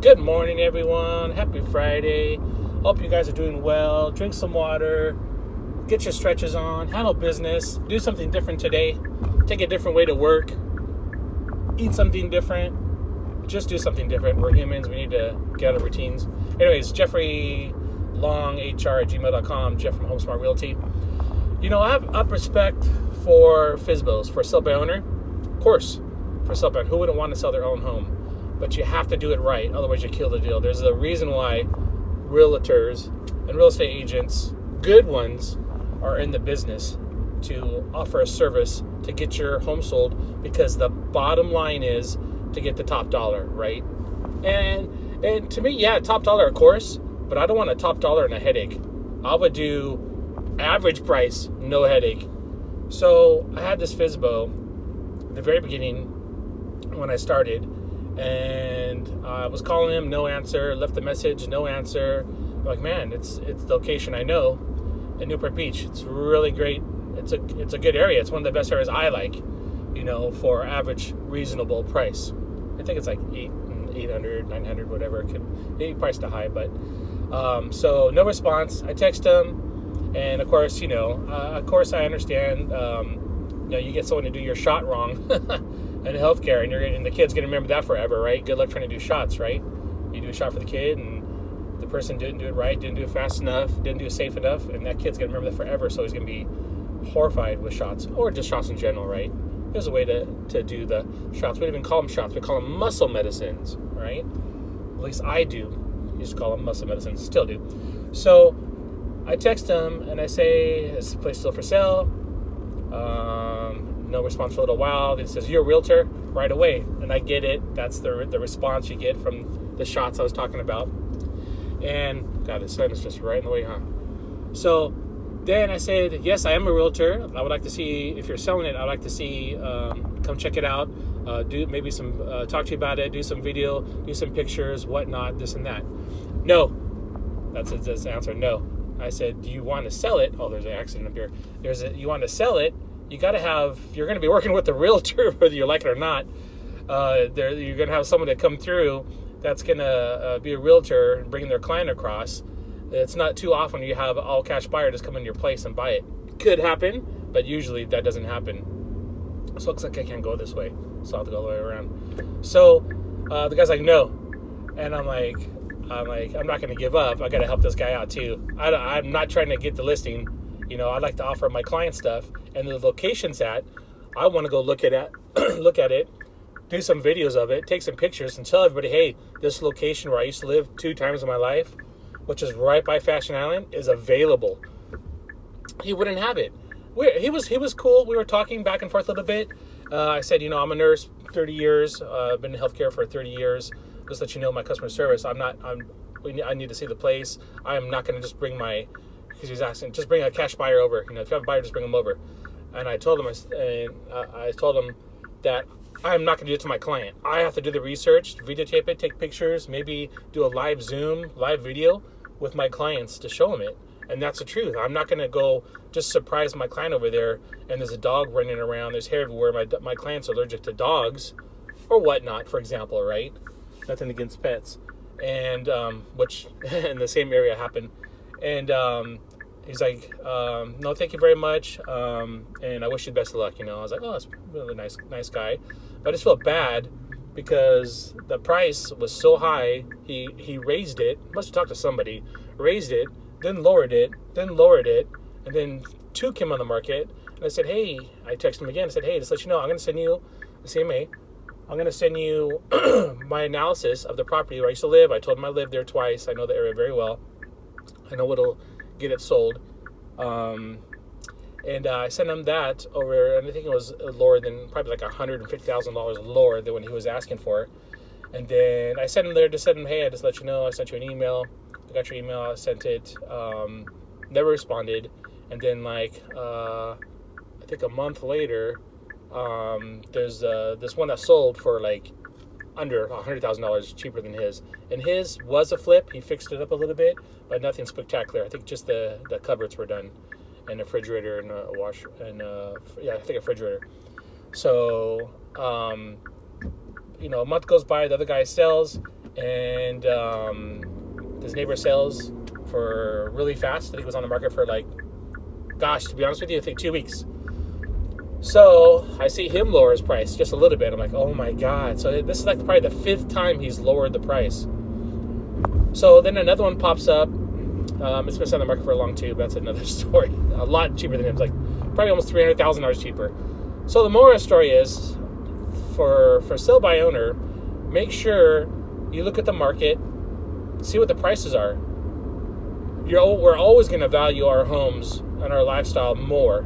Good morning, everyone. Happy Friday. Hope you guys are doing well. Drink some water. Get your stretches on. Handle business. Do something different today. Take a different way to work. Eat something different. Just do something different. We're humans. We need to get out of routines. Anyways, Jeffrey Long, HR@gmail.com. Jeff from Home Smart Realty. You know, I have up respect for FSBOs, for sell by owner. Of course, for sell by owner. Who wouldn't want to sell their own home? But you have to do it right, otherwise you kill the deal. There's a reason why realtors and real estate agents, good ones, are in the business to offer a service to get your home sold, because the bottom line is to get the top dollar, right? And to me, yeah, top dollar, of course, but I don't want a top dollar and a headache. I would do average price, no headache. So I had this FSBO at the very beginning when I started, and I was calling him, no answer. Left a message, no answer. I'm like, man, it's the location I know in Newport Beach. It's really great. It's a good area. It's one of the best areas I like, you know, for average reasonable price. I think it's like 800, 900, whatever. It could be priced to high, but so no response. I text him, and of course, you know, I understand. You know, you get someone to do your shot wrong. In healthcare, and the kid's gonna remember that forever, right? Good luck trying to do shots, right? You do a shot for the kid, and the person didn't do it right, didn't do it fast enough, didn't do it safe enough, and that kid's gonna remember that forever. So he's gonna be horrified with shots, or just shots in general, right? There's a way to do the shots. We don't even call them shots; we call them muscle medicines, right? At least I do. Used to call them muscle medicines, still do. So I text him and I say, "Is the place still for sale?" No response for a little while. Then it says, "You're a realtor?" Right away. And I get it. That's the response you get from the shots I was talking about. And God, the sun is just right in the way, huh? So then I said, "Yes, I am a realtor. I would like to see, if you're selling it, I'd like to see, come check it out. Do maybe some, talk to you about it, do some video, do some pictures, whatnot, this and that." No. That's his answer. No. I said, "Do you want to sell it?" Oh, there's an accident up here. You want to sell it? You got to have, you're going to be working with a realtor, whether you like it or not. You're going to have someone that come through that's going to be a realtor and bring their client across. It's not too often you have all cash buyer just come into your place and buy it. Could happen, but usually that doesn't happen. So it looks like I can't go this way. So I'll have to go all the way around. So the guy's like, "No." And I'm like, I'm not going to give up. I got to help this guy out too. I'm not trying to get the listing. You know, I like to offer my client stuff, and the location's at. I want to go look at it, do some videos of it, take some pictures, and tell everybody, hey, this location where I used to live 2 times in my life, which is right by Fashion Island, is available. He wouldn't have it. He was cool. We were talking back and forth a little bit. I said, you know, I'm a nurse, 30 years. I've been in healthcare for 30 years. Just let you know, my customer service. I need to see the place. I'm not going to just bring because he's asking, just bring a cash buyer over. You know, if you have a buyer, just bring them over. And I told him, that I'm not going to do it to my client. I have to do the research, videotape it, take pictures, maybe do a live Zoom, live video with my clients to show them it. And that's the truth. I'm not going to go just surprise my client over there, and there's a dog running around, there's hair everywhere. My client's allergic to dogs or whatnot, for example, right? Nothing against pets. And which in the same area happened. And he's like, "No, thank you very much. And I wish you the best of luck." You know, I was like, "Oh, that's really nice guy." But I just felt bad because the price was so high. He raised it. Must have talked to somebody. Raised it, then lowered it, and then 2 came on the market. And I said, "Hey," I texted him again. I said, "Hey, just let you know, I'm going to send you the CMA. I'm going to send you my analysis of the property where I used to live. I told him I lived there twice. I know the area very well. I know what'll get it sold." And I sent him that over, and I think it was lower than, probably like $150,000 lower than what he was asking for. And then I sent him there to send him, "Hey, I just let you know, I sent you an email. I got your email, I sent it." Never responded. And then I think a month later, there's this one that sold for like under $100,000 cheaper than his. And his was a flip. He fixed it up a little bit, but nothing spectacular. I think just the cupboards were done, and a refrigerator and a wash, and I think a refrigerator. So, a month goes by, the other guy sells, and his neighbor sells for really fast. I think it was on the market for like, gosh, to be honest with you, I think 2 weeks. So I see him lower his price just a little bit. I'm like, oh my God. So this is like probably the 5th time he's lowered the price. So then another one pops up. It's been on the market for a long too, but that's another story. A lot cheaper than him. It's like probably almost $300,000 cheaper. So the moral of the story is, for sell by owner, make sure you look at the market, see what the prices are. We're always going to value our homes and our lifestyle more.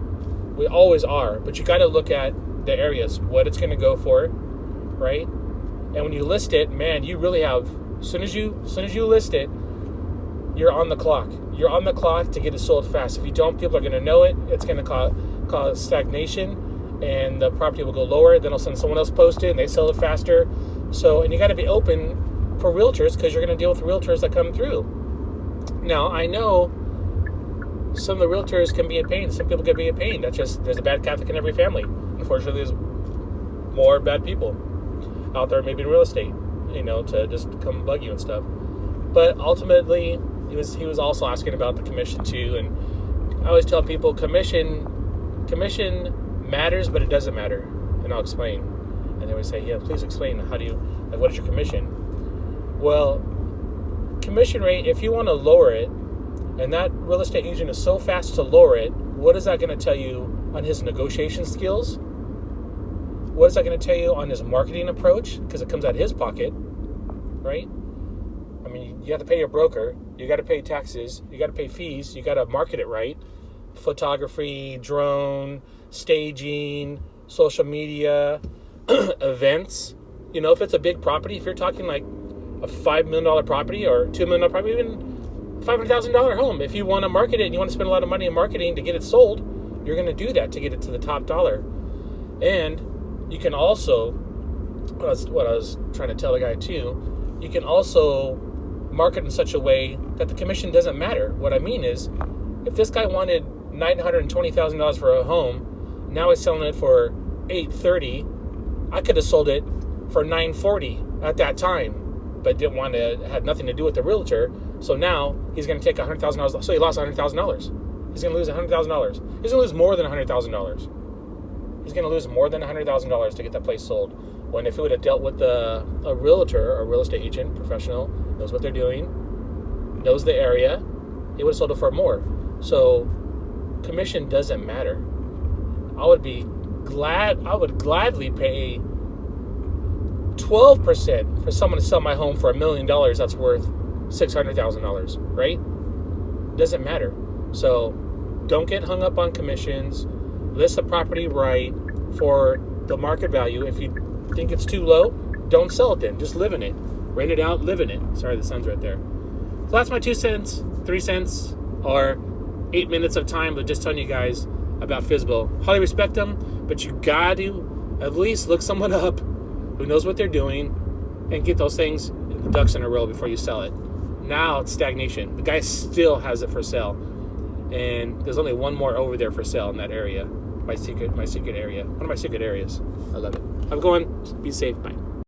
We always are, but you got to look at the areas, what it's going to go for, right? And when you list it, man, you really have. As soon as you list it, you're on the clock. You're on the clock to get it sold fast. If you don't, people are going to know it. It's going to cause stagnation, and the property will go lower. Then all of a sudden, someone else posts it, and they sell it faster. So, and you got to be open for realtors, because you're going to deal with realtors that come through. Now, I know some of the realtors can be a pain. Some people can be a pain. That's just, there's a bad Catholic in every family. Unfortunately, there's more bad people out there, maybe in real estate, to just come bug you and stuff. But ultimately, he was also asking about the commission too. And I always tell people, commission matters, but it doesn't matter. And I'll explain. And they always say, yeah, please explain. What is your commission? Well, commission rate, if you want to lower it, and that real estate agent is so fast to lower it, what is that going to tell you on his negotiation skills? What is that going to tell you on his marketing approach? Because it comes out of his pocket, right? I mean, you have to pay your broker, you got to pay taxes, you got to pay fees, you got to market it right. Photography, drone, staging, social media, events. If it's a big property, if you're talking like a $5 million property or $2 million property, even $500,000 home, if you want to market it and you want to spend a lot of money in marketing to get it sold, you're going to do that to get it to the top dollar. And you can also, what I was trying to tell the guy too, you can also market in such a way that the commission doesn't matter. What I mean is, if this guy wanted $920,000 for a home, now he's selling it for $830,000. I could have sold it for $940,000 at that time, but didn't want to, had nothing to do with the realtor. So now he's going to take $100,000. So he lost $100,000. He's going to lose $100,000. He's going to lose more than $100,000. He's going to lose more than $100,000 to get that place sold. When if he would have dealt with a realtor or real estate agent, professional, knows what they're doing, knows the area, he would have sold it for more. So commission doesn't matter. I would gladly pay 12% for someone to sell my home for $1 million that's worth $600,000, right? Doesn't matter. So don't get hung up on commissions. List the property right for the market value. If you think it's too low, don't sell it then. Just live in it. Rent it out, live in it. Sorry, the sun's right there. So that's my 2 cents, 3 cents, or 8 minutes of time, but just telling you guys about FSBO. Highly respect them, but you got to at least look someone up who knows what they're doing and get those things, the ducks in a row before you sell it. Now it's stagnation. The guy still has it for sale, and there's only one more over there for sale in that area. My secret area. One of my secret areas. I love it. I'm going. Be safe. Bye.